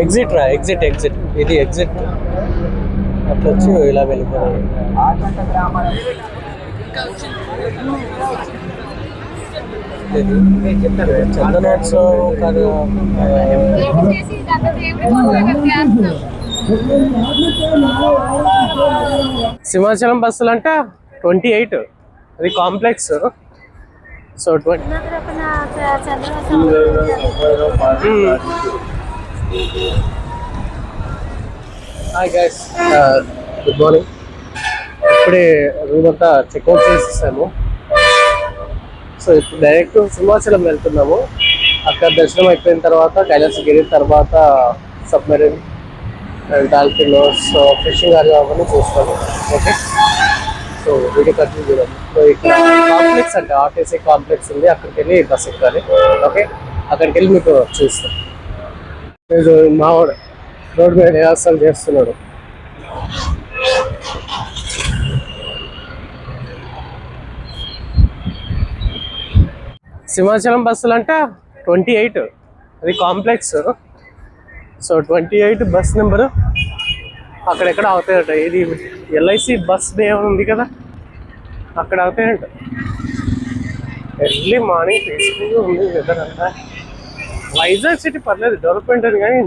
Exit రా, exit exit, ఇది exit. అట్లా వచ్చి ఇలా వెళ్ళిపోవాలి. చందనోత్సవం సింహాచలం బస్సులు అంట 28, అది complex. So hi guys, good morning. ఇప్పుడే రూమ్ అంతా చెక్అవుట్ చేసేసాము. సో ఇప్పుడు డైరెక్ట్ సింహాచలం వెళ్తున్నాము. అక్కడ దర్శనం అయిపోయిన తర్వాత కైలాసగిరి, తర్వాత submarine, dolphin, so fishing area అవన్నీ చూస్తాము. ఓకే, సో వీడియో కంటిన్యూ చేద్దాం. సో ఇక్కడ కాంప్లెక్స్ అంటే ఆర్టీసీ కాంప్లెక్స్ ఉంది, అక్కడికి వెళ్ళి బస్ ఎక్కాలి. ఓకే, అక్కడికి వెళ్ళి మీకు చూస్తాం. మావాడు రోడ్ మీద నివాసం చేస్తున్నాడు. సింహాచలం బస్సులు అంట 28, అది కాంప్లెక్స్. సో 28 బస్ నెంబరు అక్కడెక్కడ అవుతాయట. ఇది ఎల్ఐసి బస్ డే ఉంది కదా, అక్కడ అవుతాయంట. ఎర్లీ మార్నింగ్ పీస్ఫుల్గా ఉంది వెదర్ అంతా. వైజాగ్ సిటీ పర్లేదు, డెవలప్మెంట్ అని, కానీ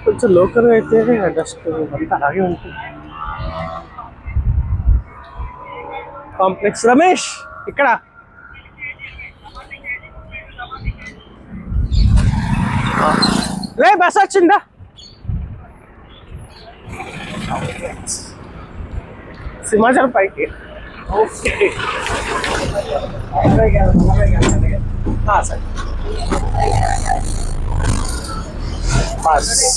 కొంచెం లోకల్గా అయితే డస్ట్ అంతా అలాగే ఉంటుంది. కాంప్లెక్స్ రమేష్ ఇక్కడ రే బస్ వచ్చిందా? సింహాచలం పైకి. ఓకే సరే, బస్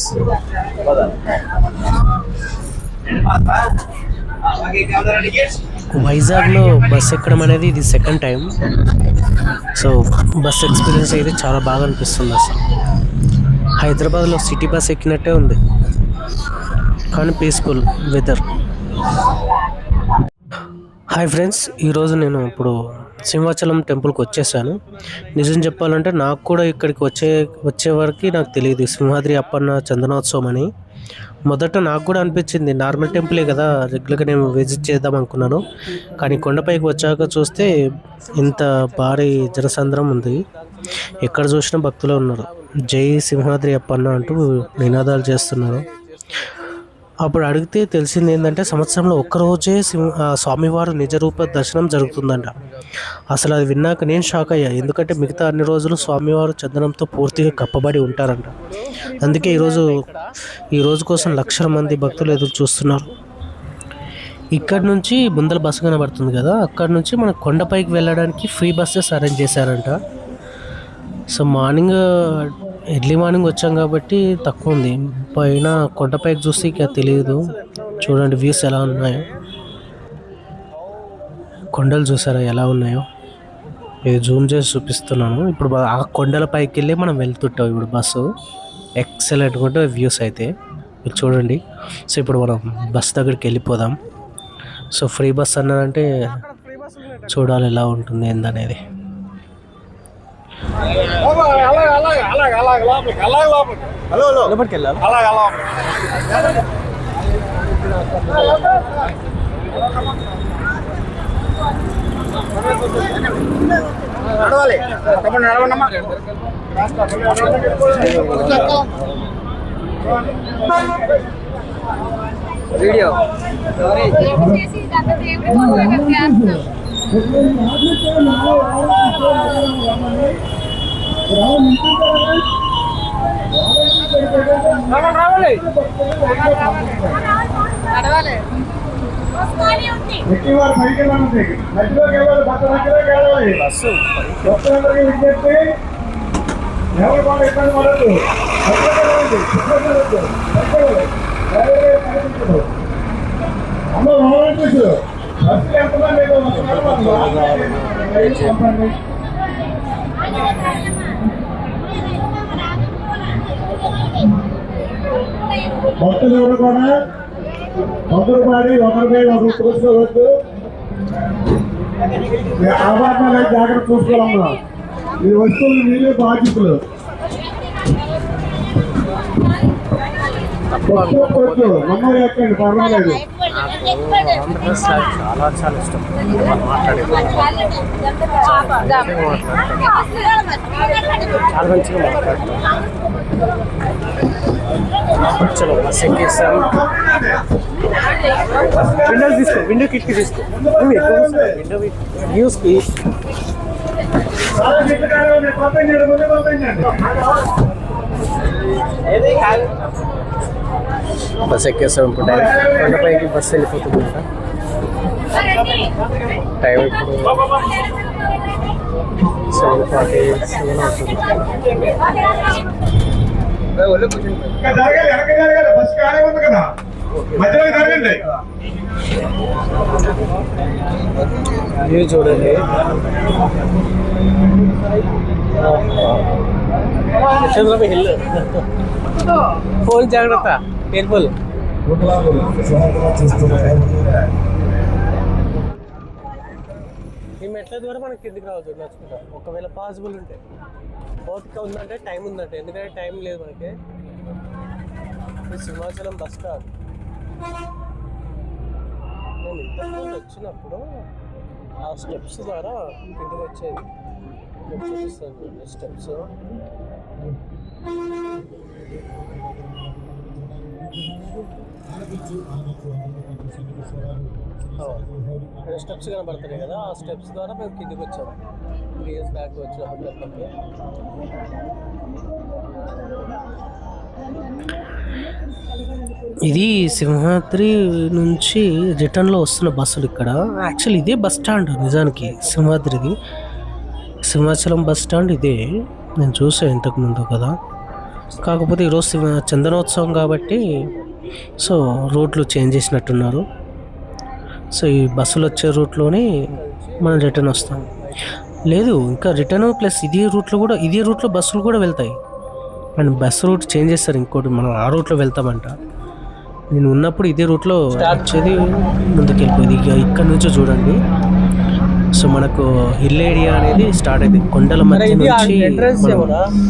వైజాగ్లో బస్ ఎక్కడం అనేది ఇది second time. So bus experience అయితే చాలా బాగా అనిపిస్తుంది. అసలు హైదరాబాద్లో సిటీ బస్ ఎక్కినట్టే ఉంది, కానీ పీస్ఫుల్ వెదర్. హాయ్ ఫ్రెండ్స్, ఈరోజు నేను ఇప్పుడు సింహాచలం టెంపుల్కి వచ్చేసాను. నిజం చెప్పాలంటే నాకు కూడా ఇక్కడికి వచ్చే వరకు నాకు తెలియదు సింహాద్రి అప్పన్న చందనోత్సవం అని. మొదట నాకు కూడా అనిపించింది నార్మల్ టెంపులే కదా, రెగ్యులర్గా నేను విజిట్ చేద్దాం అనుకున్నాను. కానీ కొండపైకి వచ్చాక చూస్తే ఇంత భారీ జనసంద్రం ఉంది. ఎక్కడ చూసినా భక్తులు ఉన్నారు. జై సింహాద్రి అప్పన్న అంటూ నినాదాలు చేస్తున్నారు. అప్పుడు అడిగితే తెలిసింది ఏంటంటే, సంవత్సరంలో ఒక్కరోజే స్వామివారు నిజరూప దర్శనం జరుగుతుందంట. అసలు అది విన్నాక నేను షాక్ అయ్యా. ఎందుకంటే మిగతా అన్ని రోజులు స్వామివారు చందనంతో పూర్తిగా కప్పబడి ఉంటారంట. అందుకే ఈ రోజు కోసం లక్షల మంది భక్తులు ఎదురు చూస్తున్నారు. ఇక్కడ నుంచి ముందల బస్సు కనబడుతుంది కదా, అక్కడ నుంచి మన కొండపైకి వెళ్ళడానికి ఫ్రీ బస్సెస్ అరేంజ్ చేశారంట. సో ఎర్లీ మార్నింగ్ వచ్చాం కాబట్టి తక్కువ ఉంది. పైన కొండపైకి చూస్తే ఇక తెలియదు. చూడండి వ్యూస్ ఎలా ఉన్నాయో, కొండలు చూసారా ఎలా ఉన్నాయో. ఇది జూమ్ చేసి చూపిస్తున్నాను. ఇప్పుడు ఆ కొండల పైకి వెళ్ళి మనం వెళ్తుంటాం ఇప్పుడు బస్సు. ఎక్సలెంట్గా ఉంటుంది వ్యూస్ అయితే, మీరు చూడండి. సో ఇప్పుడు మనం బస్ దగ్గరికి వెళ్ళిపోదాం. సో ఫ్రీ బస్ అన్నారంటే చూడాలి ఎలా ఉంటుంది ఏందనేది. లోపలికి వెళ్ళాలి. వీడియో భక్తులు ఎవరు కూడా ఒకరు పాడి ఒకరిపై ఒకరు చూసుకోవద్దు. ఆభరణాలు జాగ్రత్త చూసుకోవాలమ్మా. ఈ వస్తువులు మీరే బాధ్యతలు. తప్ప ఒక్కొక్కరు నమ్మరు ఎక్కండి, పర్వాలేదు. ఆంధ్రప్రదేశ్ చాలా చాలా ఇష్టం మాట్లాడేది. చాలా మంచిగా మాట్లాడతాం. చలో బస్ ఎక్కేస్తాం. విండో తీసుకో, విండో కిటికీ తీసుకో, విండో వ్యూస్కి. బస్ ఎక్కేస్తాం. ఇప్పుడు డైరెక్ట్ కొండపైకి బస్సు వెళ్ళిపోతుంది కదా. టైం ఇప్పుడు 7:47 అవుతుంది. జరగాలి, వెనక జరగాలి, బస్ ఖాళీ ఉంది కదా, మధ్యలో జరగండి. వ్యూ చూడండి. చంద్రబాబు హిల్. ఫోన్ జాగ్రత్త, కేర్ఫుల్. ఈ మెట్ల ద్వారా మనకి కిందికి రావచ్చు నచ్చుకుంటా, ఒకవేళ పాసిబుల్ ఉంటే. ఓపిక ఉందంటే, టైం ఉందంటే, ఎందుకంటే టైం లేదు మనకి. Simhachalam bus stop. నేను ఇంతకుముందు వచ్చినప్పుడు ఆ స్టెప్స్ ద్వారా కిందికి వచ్చేది. చూపిస్తాను చూడండి స్టెప్స్. స్టెప్స్ కనబడుతున్నాయి కదా, ఆ స్టెప్స్ ద్వారా మేము కిందికి వచ్చాము 3 years బ్యాక్ వచ్చినప్పుడు. ఇది సింహాద్రి నుంచి రిటర్న్లో వస్తున్న బస్సులు ఇక్కడ. యాక్చువల్లీ ఇదే బస్ స్టాండ్ నిజానికి సింహాద్రిది. సింహాచలం బస్ స్టాండ్ ఇదే. నేను చూసాను ఇంతకుముందు కదా. కాకపోతే ఈరోజు చందనోత్సవం కాబట్టి సో రూట్లు చేంజ్ చేసినట్టున్నారు. సో ఈ బస్సులు వచ్చే రూట్లోనే మనం రిటర్న్ వస్తాం. లేదు, ఇంకా రిటర్న్ ప్లస్ ఇదే రూట్లో బస్సులు కూడా వెళ్తాయి. అండ్ బస్ రూట్ చేంజ్ చేస్తారు ఇంకోటి, మనం ఆ రూట్లో వెళ్తామంట. నేను ఉన్నప్పుడు ఇదే రూట్లో వచ్చేది, ముందుకు వెళ్ళిపోయింది. ఇక ఇక్కడ నుంచి చూడండి. సో మనకు హిల్ ఏరియా అనేది స్టార్ట్ అయింది. కొండల మధ్య నుంచి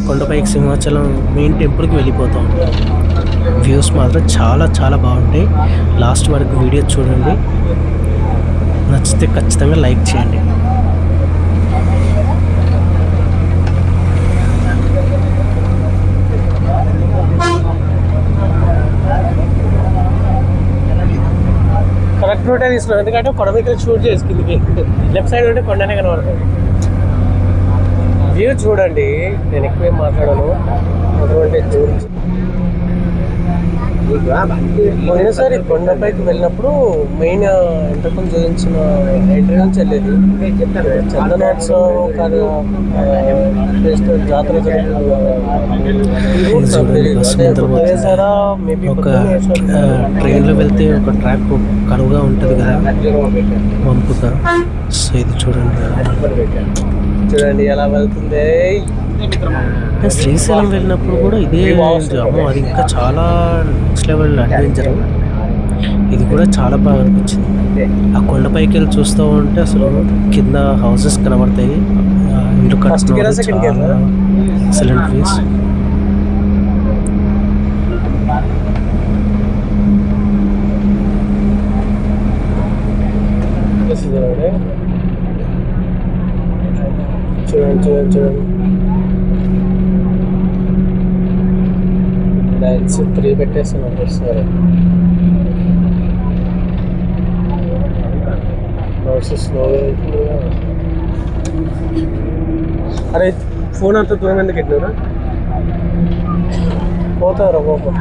కొండపైకి సింహాచలం మెయిన్ టెంపుల్కి వెళ్ళిపోతాం. వ్యూస్ మాత్రం చాలా చాలా బాగుంటాయి. లాస్ట్ వరకు వీడియో చూడండి. నచ్చితే ఖచ్చితంగా లైక్ చేయండి. కరెక్ట్ రూటే తీసుకున్నాను, ఎందుకంటే కొండ మీద షూట్ చేసి కిందికి లెఫ్ట్ సైడ్ ఉంటే కొండనే కనబడుతుంది. వ్యూ చూడండి. నేను ఎక్కువేం మాట్లాడాను. అటువంటి పోయినసారి కొండపైకి వెళ్ళినప్పుడు మెయిన్ ఇంతకుముందు చూపించిన ఎంట్రీ నుంచి వెళ్ళేది చందనోత్సవం జాతర ఒక ట్రైన్లో వెళ్తే ఒక ట్రాక్ కరువుగా ఉంటుంది కదా, వంపుగా. సో ఇది చూడండి ఎలా వెళ్తుంది. శ్రీశైలం వెళ్ళినప్పుడు కూడా ఇదే. అమ్మో, అది ఇంకా చాలా నెక్స్ట్ లెవెల్ అడ్వెంచర్. ఇది కూడా చాలా బాగా అనిపించింది. ఆ కొండపైకి వెళ్ళి చూస్తూ ఉంటే అసలు కింద హౌసెస్ కనబడతాయి, ఇల్లు కట్టుకోవడం. Excellent views. చూడండి 3 పెట్టేస్తున్నాను సరే. అరే ఫోన్ అంత దూరం ఎందుకు ఎట్టినారా? పోతారా బాబు.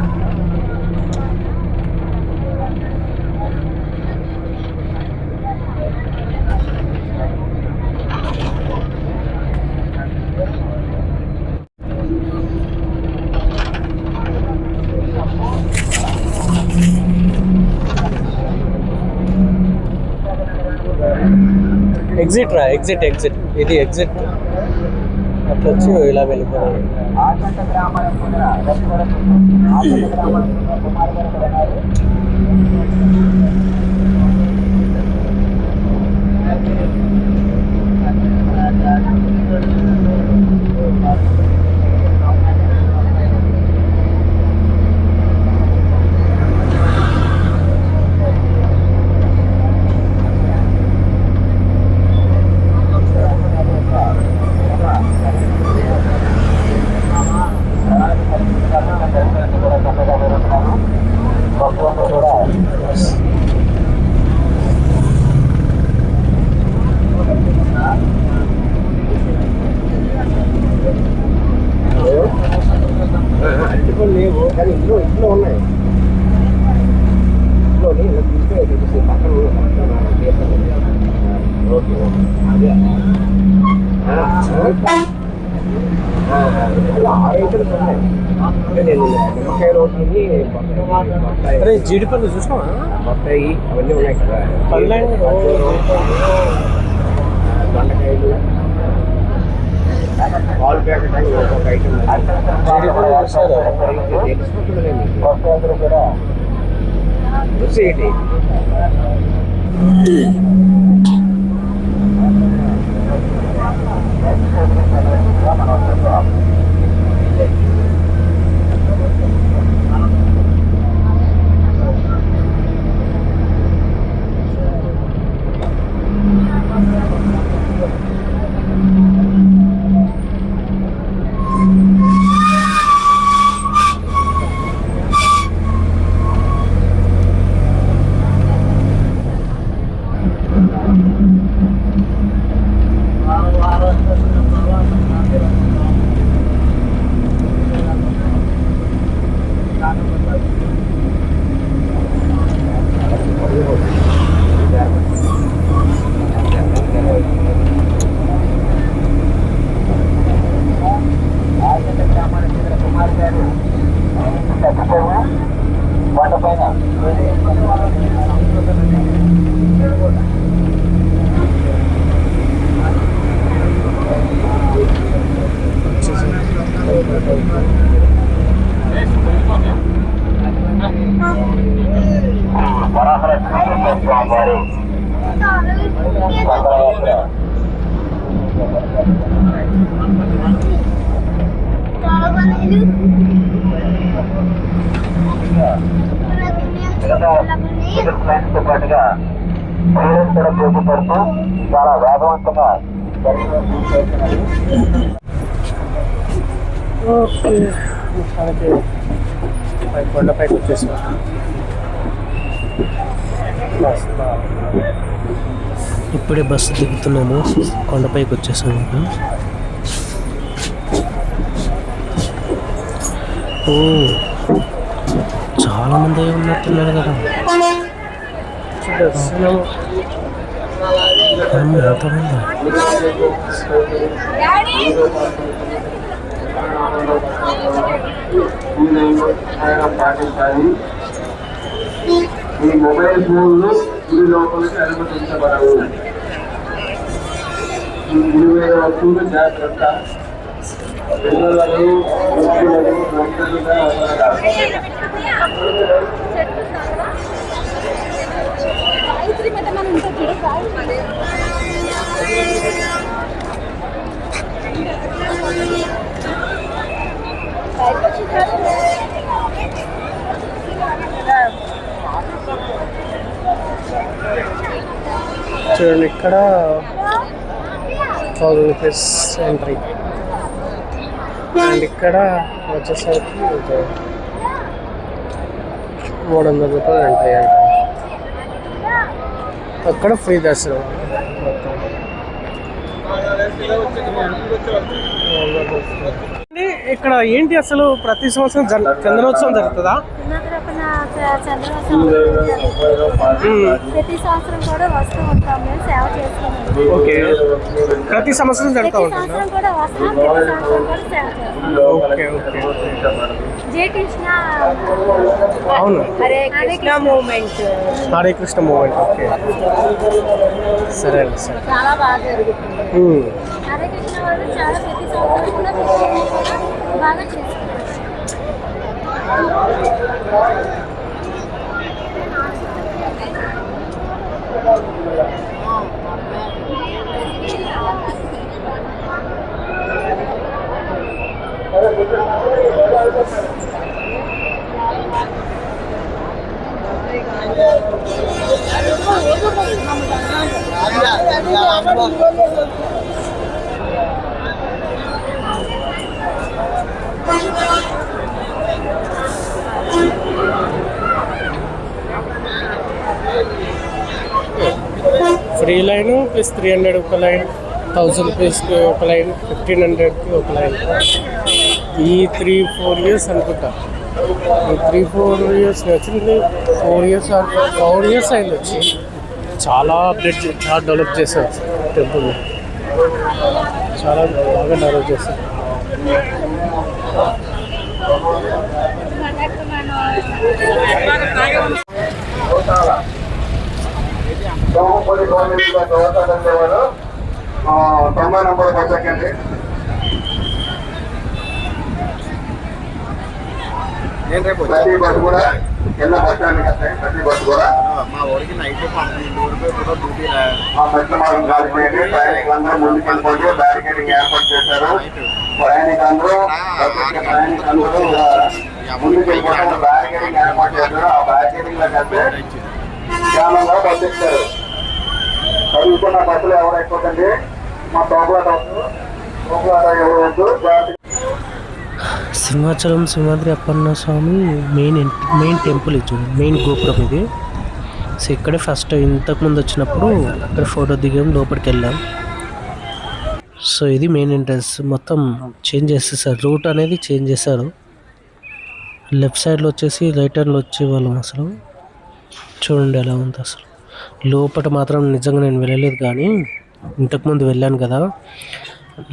ఎగ్జిట్ ఇది ఎగ్జిట్. అట్లా వచ్చి ఇలా వెళ్ళిపోవాలి. కానీ ఇంట్లో ఉన్నాయి. ఇంట్లోని ఇలా తీసుకుని పక్కన ఓకే అదే 6 ఐటమ్స్ ఉన్నాయి. అంటే నేను నిమ్మకాయ రోడ్ని బొత్తాయి జీడిపల్లి చూసావా? బొత్తాయి అవన్నీ ఉన్నాయి కదా. దొండకాయలు పాలు ప్యాకెట్ అని ఒక్కొక్క ఐటమ్ తెలిసిపోతుందండి. పాటుగా కూడా పోటీపడుతూ చాలా వేగవంతంగా కొండపైకి వచ్చేసాం. ఇప్పుడే బస్సు దిగుతున్నాము, కొండపైకి వచ్చేసాము. ఓ చాలా మంది ఉన్నట్టున్నారు కదా. ఎంతమంది పాటించాలి. ఈ మొబైల్ ఫోన్లు గుడి లోపలికి అనుమతించబడవు. ఈ గుడి మీద వస్తువులు జాగ్రత్త. పిల్లలను ఒంటరిగా చూడండి, ఇక్కడ 1000 రూపీస్ ఎంట్రీ, అండ్ ఇక్కడ వచ్చేసరికి 300 రూపాయలు ఎంట్రీ అంట. అక్కడ ఫ్రీ దర్శనం. ఇక్కడ ఏంటి అసలు ప్రతి సంవత్సరం చందనోత్సవం జరుగుతుందా? ప్రతి సంవత్సరం కూడా వస్తూ ఉంటాం, మేము సేవ చేసుకుంటాం. ఓకే, ప్రతి సంవత్సరం జరుగుతూ ఉంటుంది. కూడా వస్తాం, ప్రతి సంవత్సరం కూడా సేవ చేస్తాం. Okay okay. జై కృష్ణ. అవును, Hare Krishna movement. Hare Krishna movement. Okay, సరే అండి, సరే. చాలా బాగా జరుగుతుంది. హరే కృష్ణ వాళ్ళు చాలా ప్రతి సంవత్సరం కూడా బాగా చేస్తారు. ఫ్రీ లైన్ ప్లస్ 300 ఒక లైన్, 1000 రూపీస్కి ఒక లైన్, 1500కి ఒక లైన్. ఈ 3-4 ఇయర్స్ అనుకుంటా 3-4 years వచ్చింది. 4 years అయింది వచ్చి. చాలా డెవలప్ చేశారు టెంపుల్, చాలా బాగా డెవలప్ చేశారు. సోమపల్లి కాలనీలో 90 నంబర్ బస్ ఎక్కండి. ప్రతి బస్సు కూడా కింద బస్ స్టాండ్కి వస్తాయి. ప్రతి బస్సు కూడా మా ఊరికి నైట్ 12 కూడా డ్యూటీ ఆ మెట్ల మార్గం కాలిపోయింది. ప్రయాణికులందరూ ముందుకు వెళ్ళిపోతే బ్యారికేడింగ్ ఏర్పాటు చేశారు. ప్రయాణికులందరూ ముందుకు వెళ్ళిపోతే బ్యారికేడింగ్ ఏర్పాటు చేశారు. ఆ బ్యారికేడింగ్ లో కలిస్తే ధ్యానంగా బస్సు ఎక్కారు. చదువుకున్న బస్సులు ఎవరు ఎక్కువకండి, మా తోపులాట ఎవరు వద్దు. సింహాచలం సింహాద్రి అప్పన్న స్వామి మెయిన్ టెంపుల్ ఇది, మెయిన్ గోపురం ఇది. సో ఇక్కడే ఫస్ట్ ఇంతకుముందు వచ్చినప్పుడు ఇక్కడ ఫోటో దిగాం, లోపలికి వెళ్ళాం. సో ఇది మెయిన్ ఎంట్రన్స్. మొత్తం చేంజ్ చేసేసారు, రూట్ అనేది చేంజ్ చేశారు. లెఫ్ట్ సైడ్లో వచ్చేసి రైట్ హ్యాండ్లో వచ్చేవాళ్ళం. అసలు చూడండి ఎలా ఉంది అసలు. లోపల మాత్రం నిజంగా నేను వెళ్ళలేదు, కానీ ఇంతకుముందు వెళ్ళాను కదా.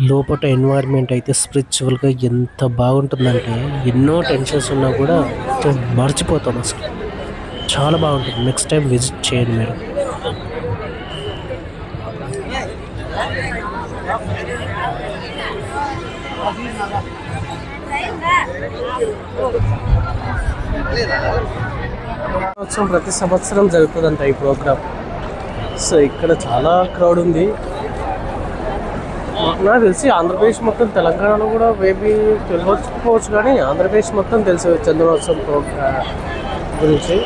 లోపల ఎన్వైర్న్మెంట్ అయితే స్పిరిచువల్గా ఎంత బాగుంటుందంటే ఎన్నో టెన్షన్స్ ఉన్నా కూడా మర్చిపోతాం అసలు. చాలా బాగుంటుంది. నెక్స్ట్ టైం విజిట్ చేయండి మీరు. ప్రతి సంవత్సరం జరుగుతుందంట ఈ ప్రోగ్రామ్. సో ఇక్కడ చాలా క్రౌడ్ ఉంది. నాకు తెలిసి ఆంధ్రప్రదేశ్ మొత్తం, తెలంగాణలో కూడా మేబీ తెలియకపోవచ్చు, కానీ ఆంధ్రప్రదేశ్ మొత్తం తెలుసు చంద్రోత్సవం ప్రోగ్రామ్ గురించి.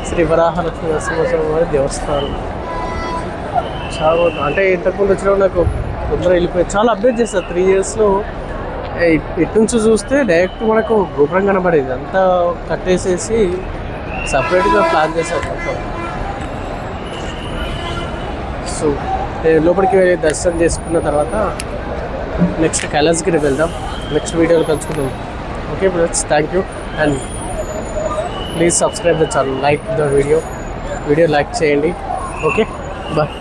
శ్రీ వరాహలక్ష్మి నరసింహస్వామి వారి దేవస్థానం చాలా, అంటే ఇంతకుముందు వచ్చిన నాకు తొందరగా వెళ్ళిపోయి చాలా అప్డేట్ చేస్తారు. 3 yearsలో ఇటు నుంచి చూస్తే డైరెక్ట్ మనకు గోపురం కనబడేది, అంతా కట్టేసేసి సపరేట్గా ప్లాన్ చేశారు మొత్తం. సో లోపలికి వెళ్ళి దర్శనం చేసుకున్న తర్వాత నెక్స్ట్ కైలాసగిరి వెళ్దాం. నెక్స్ట్ వీడియోలో కలుసుకుందాం. Okay friends, thank you and please subscribe the channel, like the video like చేయండి. Okay bye.